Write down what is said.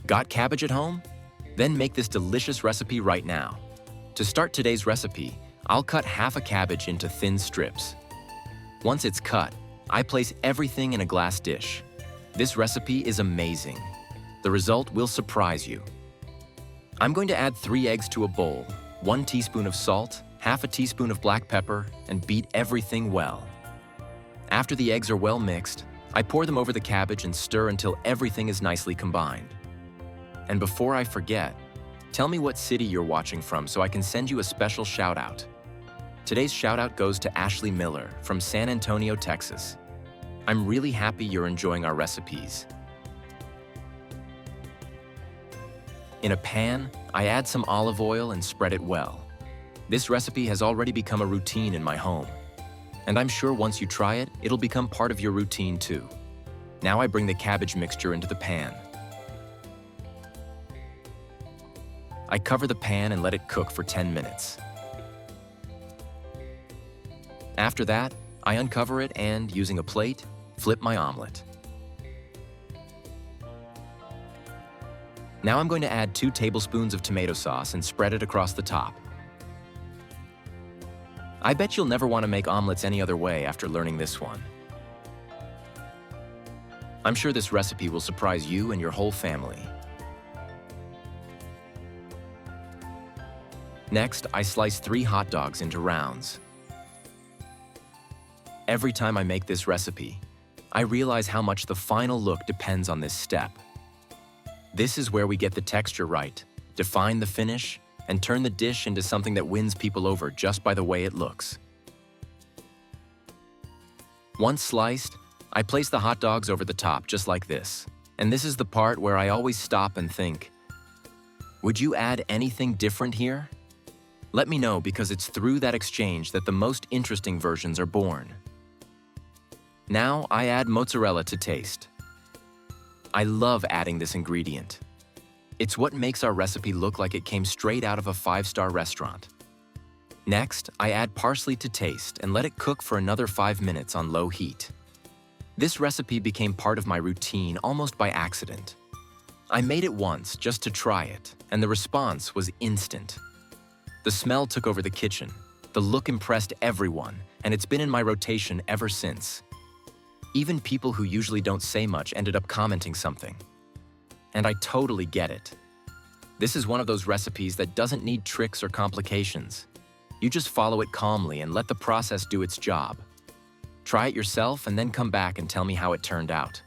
Got cabbage at home? Then make this delicious recipe right now. To start today's recipe, I'll cut half a cabbage into thin strips. Once it's cut, I place everything in a glass dish. This recipe is amazing. The result will surprise you. I'm going to add 3 eggs to a bowl, 1 teaspoon of salt, half a teaspoon of black pepper, and beat everything well. After the eggs are well mixed, I pour them over the cabbage and stir until everything is nicely combined. And before I forget, tell me what city you're watching from so I can send you a special shout-out. Today's shout-out goes to Ashley Miller from San Antonio, Texas. I'm really happy you're enjoying our recipes. In a pan, I add some olive oil and spread it well. This recipe has already become a routine in my home. And I'm sure once you try it, it'll become part of your routine too. Now I bring the cabbage mixture into the pan. I cover the pan and let it cook for 10 minutes. After that, I uncover it and, using a plate, flip my omelet. Now I'm going to add 2 tablespoons of tomato sauce and spread it across the top. I bet you'll never want to make omelets any other way after learning this one. I'm sure this recipe will surprise you and your whole family. Next, I slice 3 hot dogs into rounds. Every time I make this recipe, I realize how much the final look depends on this step. This is where we get the texture right, define the finish, and turn the dish into something that wins people over just by the way it looks. Once sliced, I place the hot dogs over the top just like this. And this is the part where I always stop and think, would you add anything different here? Let me know, because it's through that exchange that the most interesting versions are born. Now I add mozzarella to taste. I love adding this ingredient. It's what makes our recipe look like it came straight out of a 5-star restaurant. Next, I add parsley to taste and let it cook for another 5 minutes on low heat. This recipe became part of my routine almost by accident. I made it once just to try it, and the response was instant. The smell took over the kitchen, the look impressed everyone, and it's been in my rotation ever since. Even people who usually don't say much ended up commenting something. And I totally get it. This is one of those recipes that doesn't need tricks or complications. You just follow it calmly and let the process do its job. Try it yourself and then come back and tell me how it turned out.